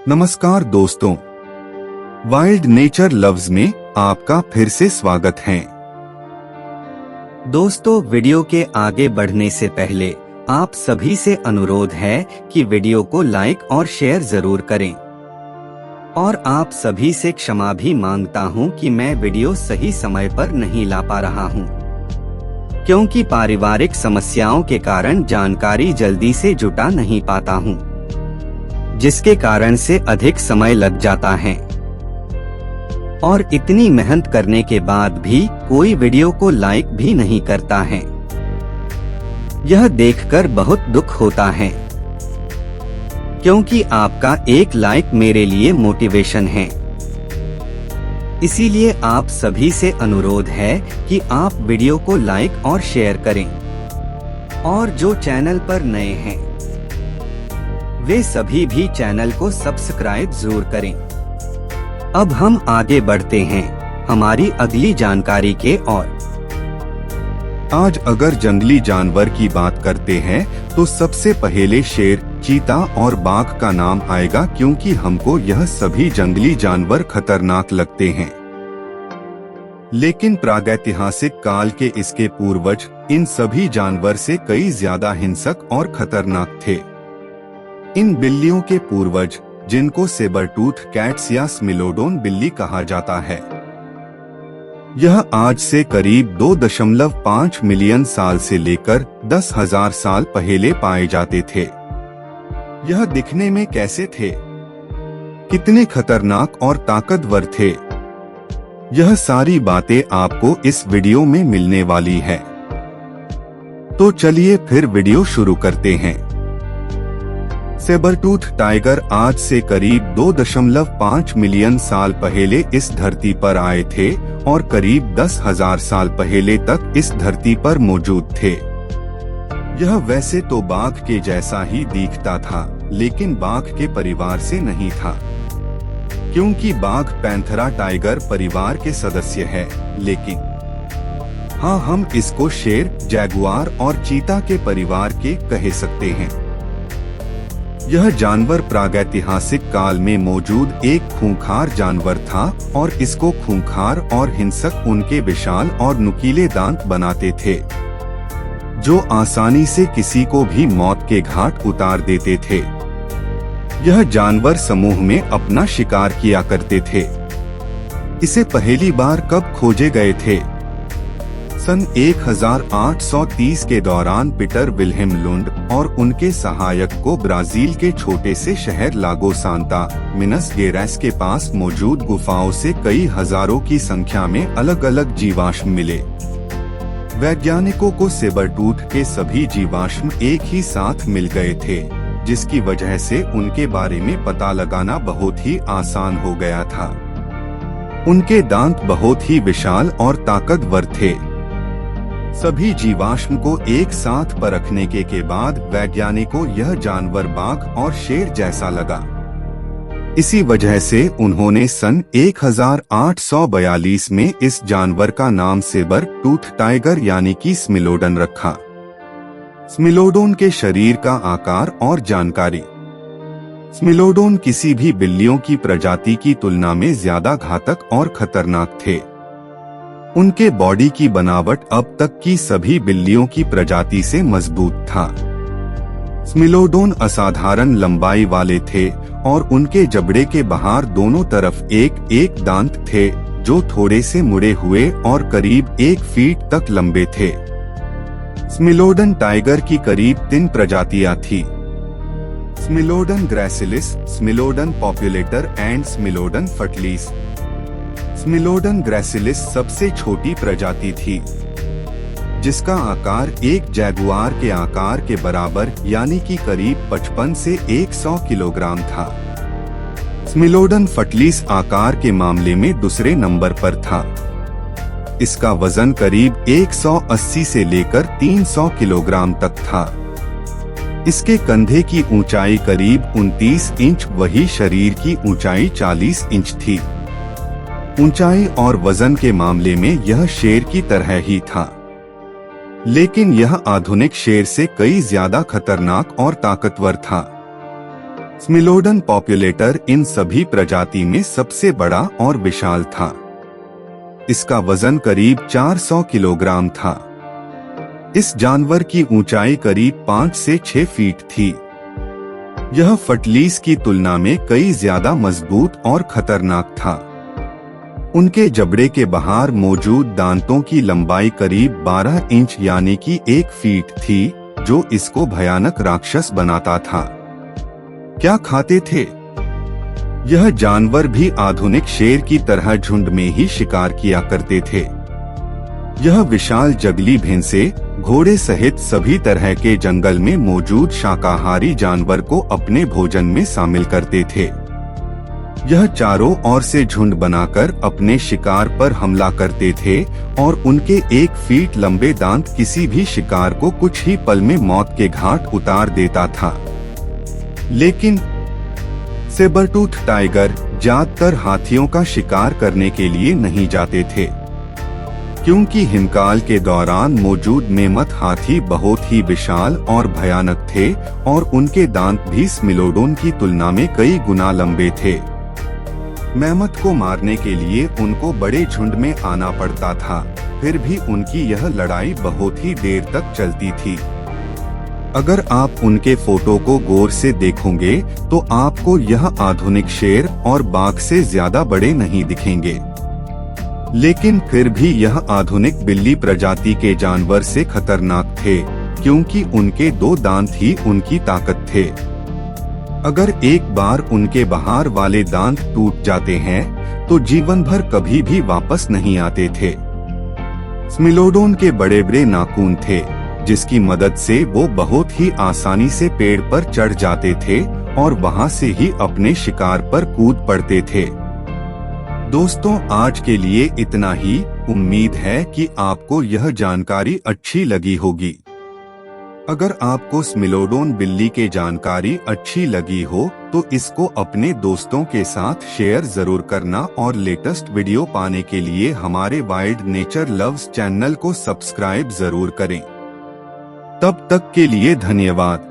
नमस्कार दोस्तों, wild nature loves में आपका फिर से स्वागत है। दोस्तों, वीडियो के आगे बढ़ने से पहले आप सभी से अनुरोध है कि वीडियो को लाइक और शेयर जरूर करें। और आप सभी से क्षमा भी मांगता हूं कि मैं वीडियो सही समय पर नहीं ला पा रहा हूं, क्योंकि पारिवारिक समस्याओं के कारण जानकारी जल्दी से जुटा नहीं पाता हूं, जिसके कारण से अधिक समय लग जाता है। और इतनी मेहनत करने के बाद भी कोई वीडियो को लाइक भी नहीं करता है। यह देखकर बहुत दुख होता है, क्योंकि आपका एक लाइक मेरे लिए मोटिवेशन है। इसीलिए आप सभी से अनुरोध है कि आप वीडियो को लाइक और शेयर करें। और जो चैनल पर नए हैं वे सभी भी चैनल को सब्सक्राइब जरूर करें। अब हम आगे बढ़ते हैं हमारी अगली जानकारी के ओर। आज अगर जंगली जानवर की बात करते हैं तो सबसे पहले शेर, चीता और बाघ का नाम आएगा, क्योंकि हमको यह सभी जंगली जानवर खतरनाक लगते हैं। लेकिन प्रागैतिहासिक काल के इसके पूर्वज इन सभी जानवर से कई ज्यादा हिंसक और खतरनाक थे। इन बिल्लियों के पूर्वज, जिनको सेबरटूथ कैट्स या स्मिलोडोन बिल्ली कहा जाता है, यह आज से करीब 2.5 मिलियन साल से लेकर 10,000 साल पहले पाए जाते थे। यह दिखने में कैसे थे, कितने खतरनाक और ताकतवर थे, यह सारी बातें आपको इस वीडियो में मिलने वाली है। तो चलिए फिर वीडियो शुरू करते हैं। सेबरटूथ टाइगर आज से करीब 2.5 मिलियन साल पहले इस धरती पर आए थे और करीब 10,000 साल पहले तक इस धरती पर मौजूद थे। यह वैसे तो बाघ के जैसा ही दिखता था, लेकिन बाघ के परिवार से नहीं था, क्योंकि बाघ पैंथेरा टाइगर परिवार के सदस्य है। लेकिन हाँ, हम इसको शेर, जैगुआर और चीता के परिवार के कह सकते हैं। यह जानवर प्रागैतिहासिक काल में मौजूद एक खूंखार जानवर था और इसको खूंखार और हिंसक उनके विशाल और नुकीले दांत बनाते थे, जो आसानी से किसी को भी मौत के घाट उतार देते थे। यह जानवर समूह में अपना शिकार किया करते थे। इसे पहली बार कब खोजे गए थे? सन 1830 के दौरान पीटर विल्हेम लुंड और उनके सहायक को ब्राजील के छोटे से शहर लागो सांता मिनस गेरैस के पास मौजूद गुफाओं से कई हजारों की संख्या में अलग अलग जीवाश्म मिले। वैज्ञानिकों को सेबरटूथ के सभी जीवाश्म एक ही साथ मिल गए थे, जिसकी वजह से उनके बारे में पता लगाना बहुत ही आसान हो गया था। उनके दांत बहुत ही विशाल और ताकतवर थे। सभी जीवाश्म को एक साथ परखने के बाद वैज्ञानिकों को यह जानवर बाघ और शेर जैसा लगा। इसी वजह से उन्होंने सन 1842 में इस जानवर का नाम सेबरटूथ टाइगर यानी कि स्मिलोडन रखा। स्मिलोडोन के शरीर का आकार और जानकारी। स्मिलोडोन किसी भी बिल्लियों की प्रजाति की तुलना में ज्यादा घातक और खतरनाक थे। उनके बॉडी की बनावट अब तक की सभी बिल्लियों की प्रजाति से मजबूत था। स्मिलोडोन असाधारण लंबाई वाले थे और उनके जबड़े के बाहर दोनों तरफ एक एक दांत थे, जो थोड़े से मुड़े हुए और करीब 1 फीट तक लंबे थे। स्मिलोडन टाइगर की करीब 3 प्रजातियां थी: स्मिलोडन ग्रैसिलिस, स्मिलोडन पॉपुलेटर एंड स्मिलोडन फटलिस। स्मिलोडन ग्रैसिलिस सबसे छोटी प्रजाति थी, जिसका आकार एक जैगुआर के आकार के बराबर यानी कि करीब 55 से 100 किलोग्राम था। स्मिलोडन फटलिस आकार के मामले में दूसरे नंबर पर था। इसका वजन करीब 180 से लेकर 300 किलोग्राम तक था। इसके कंधे की ऊंचाई करीब 29 इंच, वही शरीर की ऊंचाई 40 इंच थी। ऊंचाई और वजन के मामले में यह शेर की तरह ही था, लेकिन यह आधुनिक शेर से कई ज्यादा खतरनाक और ताकतवर था। स्मिलोडन पॉपुलेटर इन सभी प्रजाति में सबसे बड़ा और विशाल था। इसका वजन करीब 400 किलोग्राम था। इस जानवर की ऊंचाई करीब 5 से 6 फीट थी। यह फटलीस की तुलना में कई ज्यादा मजबूत और खतरनाक था। उनके जबड़े के बाहर मौजूद दांतों की लंबाई करीब 12 इंच यानी कि 1 फीट थी, जो इसको भयानक राक्षस बनाता था। क्या खाते थे? यह जानवर भी आधुनिक शेर की तरह झुंड में ही शिकार किया करते थे। यह विशाल जंगली भैंसे, घोड़े सहित सभी तरह के जंगल में मौजूद शाकाहारी जानवर को अपने भोजन में शामिल करते थे। यह चारों ओर से झुंड बनाकर अपने शिकार पर हमला करते थे और उनके 1 फीट लंबे दांत किसी भी शिकार को कुछ ही पल में मौत के घाट उतार देता था। लेकिन सेबरटूथ टाइगर ज्यादातर हाथियों का शिकार करने के लिए नहीं जाते थे, क्योंकि हिमकाल के दौरान मौजूद मेमथ हाथी बहुत ही विशाल और भयानक थे और उनके दांत भी स्मिलोडोन की तुलना में कई गुना लंबे थे। मेमथ को मारने के लिए उनको बड़े झुंड में आना पड़ता था, फिर भी उनकी यह लड़ाई बहुत ही देर तक चलती थी। अगर आप उनके फोटो को गौर से देखोगे तो आपको यह आधुनिक शेर और बाघ से ज्यादा बड़े नहीं दिखेंगे, लेकिन फिर भी यह आधुनिक बिल्ली प्रजाति के जानवर से खतरनाक थे, क्योंकि उनके 2 दांत ही उनकी ताकत थे। अगर एक बार उनके बाहर वाले दांत टूट जाते हैं तो जीवन भर कभी भी वापस नहीं आते थे। स्मिलोडोन के बड़े बड़े नाखून थे, जिसकी मदद से वो बहुत ही आसानी से पेड़ पर चढ़ जाते थे और वहां से ही अपने शिकार पर कूद पड़ते थे। दोस्तों, आज के लिए इतना ही। उम्मीद है कि आपको यह जानकारी अच्छी लगी होगी। अगर आपको स्मिलोडोन बिल्ली के जानकारी अच्छी लगी हो तो इसको अपने दोस्तों के साथ शेयर जरूर करना और लेटेस्ट वीडियो पाने के लिए हमारे वाइल्ड नेचर लव्स चैनल को सब्सक्राइब जरूर करें। तब तक के लिए धन्यवाद।